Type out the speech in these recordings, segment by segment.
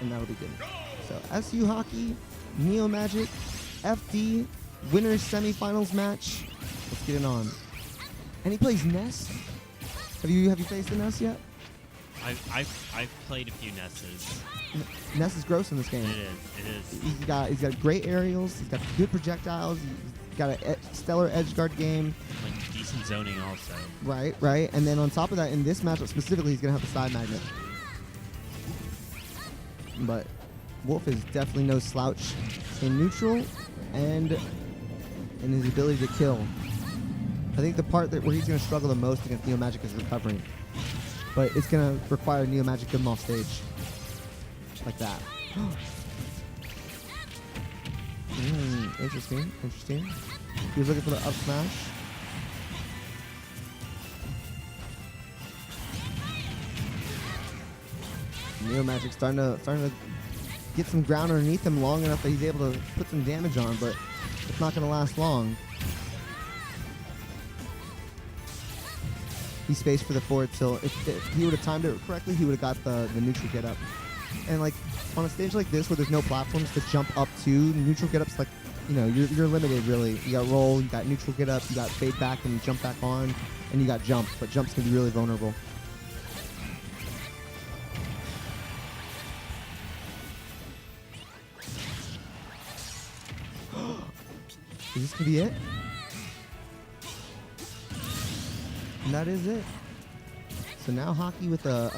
and that'll be good. So SU Hakii, Neomadgic, FD, winners semifinals match. Let's get it on. And he plays Ness. Have you faced the Ness yet? I've played a few Nesses. Ness is gross in this game. It is. He's got great aerials. He's got good projectiles. He's got a stellar edge guard game. Like decent zoning also. Right. And then on top of that, in this matchup specifically, he's gonna have the side magnet. But Wolf is definitely no slouch in neutral and in his ability to kill. I think the part where he's gonna struggle the most against Neomadgic is recovering. But it's gonna require Neomadgic to get him off stage. Like that. Interesting. He was looking for the up smash. Neomadgic starting to get some ground underneath him long enough that he's able to put some damage on, but it's not going to last long. He spaced for the forward tilt. If he would have timed it correctly, he would have got the neutral get up. And like on a stage like this where there's no platforms to jump up to, neutral get ups, like, you know, you're limited really. You got roll, you got neutral get up, you got fade back and jump back on, and you got jump, but jumps can be really vulnerable. Is this gonna be it? And that is it. So now Hakii with a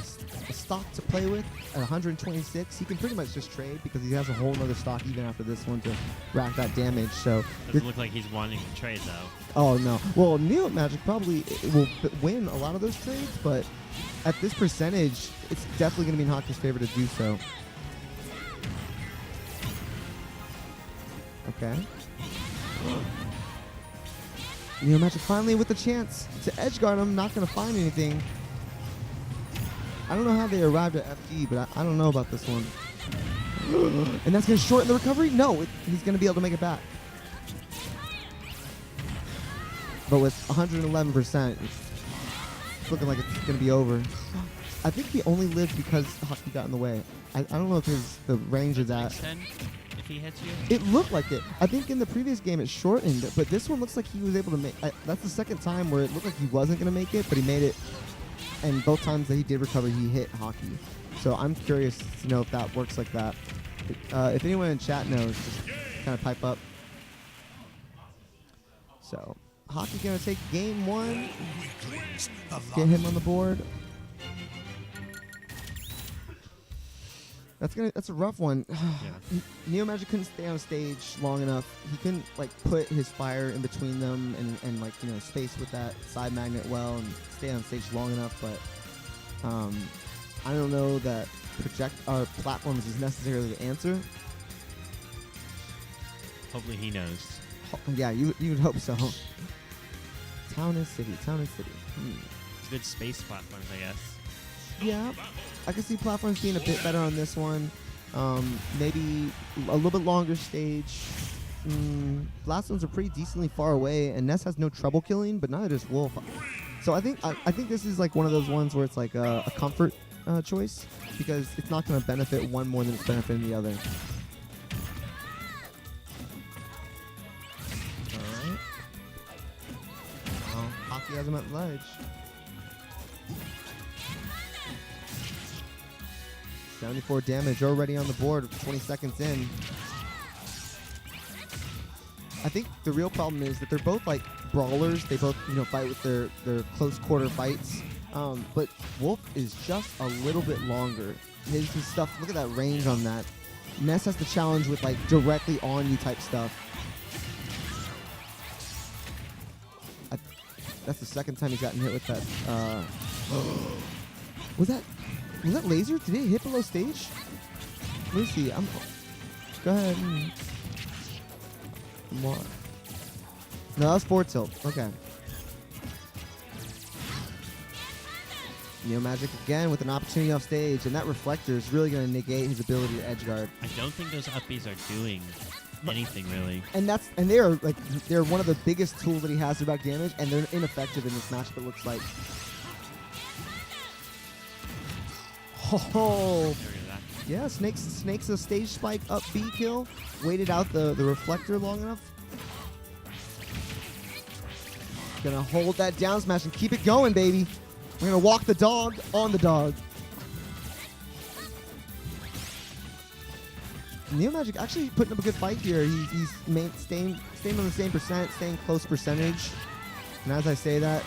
stock to play with at 126. He can pretty much just trade because he has a whole other stock even after this one to rack that damage. So doesn't look like he's wanting to trade though. Oh no. Well, Neomadgic probably will win a lot of those trades, but at this percentage, it's definitely going to be in Hakii's favor to do so. Okay. Neomadgic finally with the chance to edgeguard him, not going to find anything. I don't know how they arrived at FD, but I don't know about this one. And that's going to shorten the recovery? No, he's going to be able to make it back. But with 111%, it's looking like it's going to be over. I think he only lived because Hakii got in the way. I don't know if the range is that. If he hits you? It looked like it. I think in the previous game it shortened, but this one looks like he was able to make. That's the second time where it looked like he wasn't going to make it, but he made it. And both times that he did recover, he hit Hakii. So I'm curious to know if that works like that. If anyone in chat knows, just kind of pipe up. So Hakii going to take game one. Get him on the board. That's a rough one. Yeah. Neomadgic couldn't stay on stage long enough. He couldn't like put his fire in between them and like, you know, space with that side magnet well and stay on stage long enough. But I don't know that platforms is necessarily the answer. Hopefully he knows. Yeah, you would hope so. Town and city. Good space platforms, I guess. Yeah, I can see platforms being a bit better on this one. Maybe a little bit longer stage. Last ones are pretty decently far away, and Ness has no trouble killing, but neither does Wolf. So I think this is like one of those ones where it's like a comfort choice because it's not going to benefit one more than it's benefiting the other. All right. Well, Hakii has him at the ledge. 74 damage already on the board, 20 seconds in. I think the real problem is that they're both like brawlers. They both, you know, fight with their close quarter fights. But Wolf is just a little bit longer. His stuff, look at that range on that. Ness has the challenge with like directly on you type stuff. That's the second time he's gotten hit with that. Was that laser? Did it hit below stage? Let me see. Go ahead. Come on. No, that was forward tilt. Okay. Neomadgic again with an opportunity off stage, and that reflector is really going to negate his ability to edgeguard. I don't think those upbeats are doing anything really. And they're one of the biggest tools that he has to back damage, and they're ineffective in this matchup. It looks like. Oh, Yeah, snakes a stage spike up B kill. Waited out the reflector long enough. Gonna hold that down smash and keep it going, baby. We're gonna walk the dog on the dog. Neomadgic actually putting up a good fight here. He's staying on the same percent, staying close percentage. And as I say that,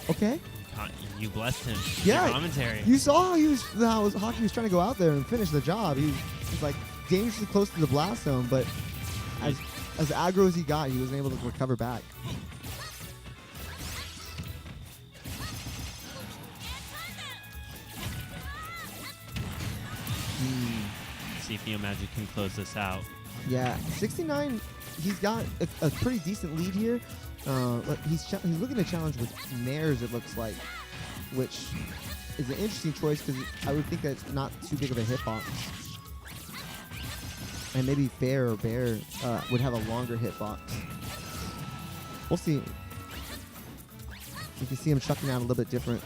And okay. then you blessed him. Yeah, Your commentary. You saw how Hakii was trying to go out there and finish the job. He was like dangerously close to the blast zone, but as aggro as he got, he wasn't able to recover back. See if Neomadgic can close this out. Yeah, 69. He's got a pretty decent lead here. He's looking to challenge with Nares, it looks like, which is an interesting choice because I would think that's not too big of a hitbox. And maybe Fair or Bear would have a longer hitbox. We'll see. You can see him chucking out a little bit different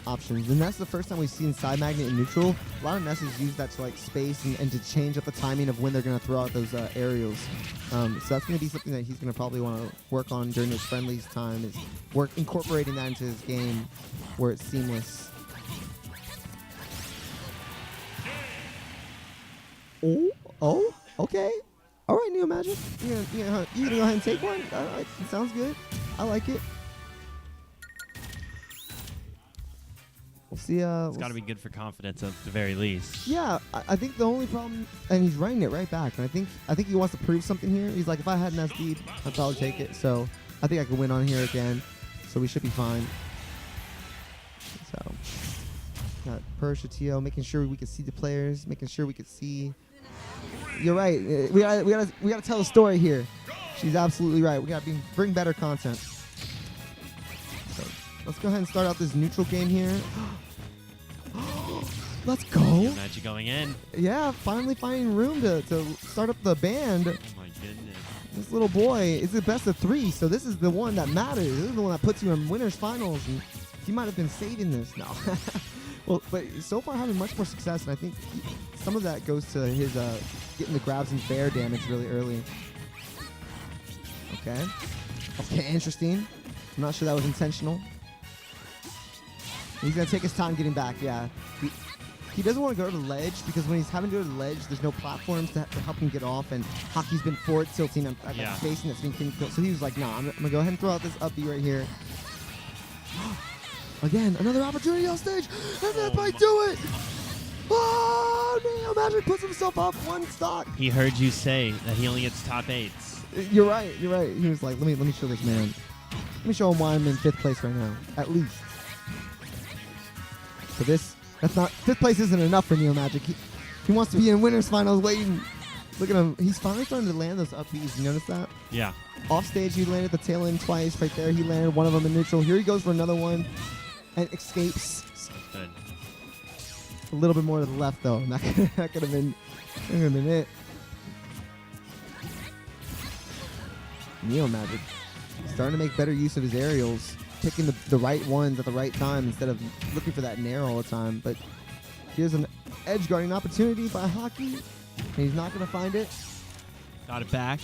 options. And that's the first time we've seen side magnet in neutral. A lot of Nesses use that to like space and to change up the timing of when they're going to throw out those aerials. So that's going to be something that he's going to probably want to work on during his friendlies time, is incorporating that into his game where it's seamless. Oh, okay. All right, Neomadgic. You gonna go ahead and take one? All right, it sounds good. I like it. We'll see. It's got to be good for confidence at the very least. Yeah, I think the only problem, and he's running it right back. And I think he wants to prove something here. He's like, if I had an SD, I'd probably take it. So I think I could win on here again. So we should be fine. So got Persia Tio, making sure we could see the players, making sure we could see. You're right. We gotta tell a story here. She's absolutely right. We gotta bring better content. So let's go ahead and start out this neutral game here. Let's go. Neomadgic going in. Yeah, finally finding room to start up the band. Oh my goodness. This little boy is the best of 3, so this is the one that matters. This is the one that puts you in winners finals, and he might have been saving this now. Well, but so far having much more success, and I think some of that goes to his getting the grabs and fair damage really early. Okay. Okay, interesting. I'm not sure that was intentional. He's going to take his time getting back, yeah. He doesn't want to go to the ledge because when he's having to go to the ledge, there's no platforms to help him get off, and Hakii's been forward tilting at that spacing that's been killed. So he was like, nah, I'm going to go ahead and throw out this up B right here. Again, another opportunity on stage, and that might do it! Oh, Neomadgic puts himself up 1 stock. He heard you say that he only gets top 8s. You're right. He was like, let me show this man. Let me show him why I'm in 5th place right now, at least. So that's not, 5th place isn't enough for Neomadgic. He wants to be in winners finals waiting. Look at him. He's finally starting to land those up Bs. You notice that? Yeah. Off stage, he landed the tail end twice. Right there, he landed one of them in neutral. Here he goes for another one and escapes. Good. A little bit more to the left, though. And that could have been it. Neomadgic starting to make better use of his aerials, picking the right ones at the right time instead of looking for that nair all the time. But here's an edge guarding opportunity by Hakii, and he's not going to find it. Got it back.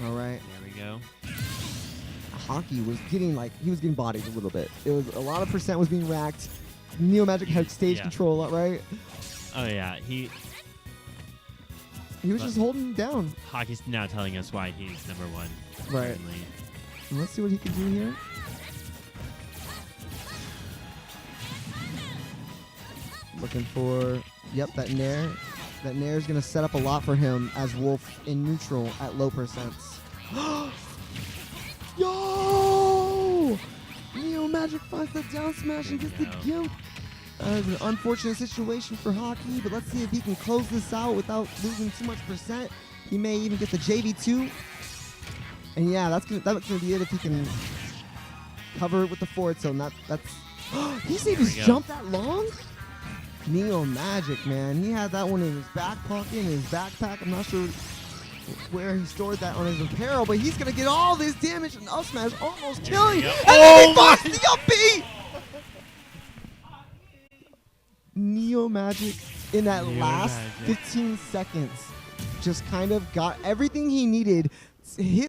All right. There we go. Hakii was getting bodied a little bit. It was a lot of percent was being racked. Neomadgic had stage control, right? Oh yeah, he was just holding down. Hakii's now telling us why he's #1. Right. Currently. And let's see what he can do here. Looking for, that nair. That nair is going to set up a lot for him as Wolf in neutral at low percents. Yo! Neomadgic finds the down smash and gets the gimp. That is an unfortunate situation for Hakii, but let's see if he can close this out without losing too much percent. He may even get the JV2. And yeah, that's gonna be it if he can cover it with the forward. So that's he saved his jump that long? Neomadgic, man. He had that one in his back pocket, in his backpack. I'm not sure where he stored that on his apparel, but he's gonna get all this damage and up smash, almost killing. And then he finds the up B! Neomadgic in that last Neomadgic. 15 seconds just kind of got everything he needed, hit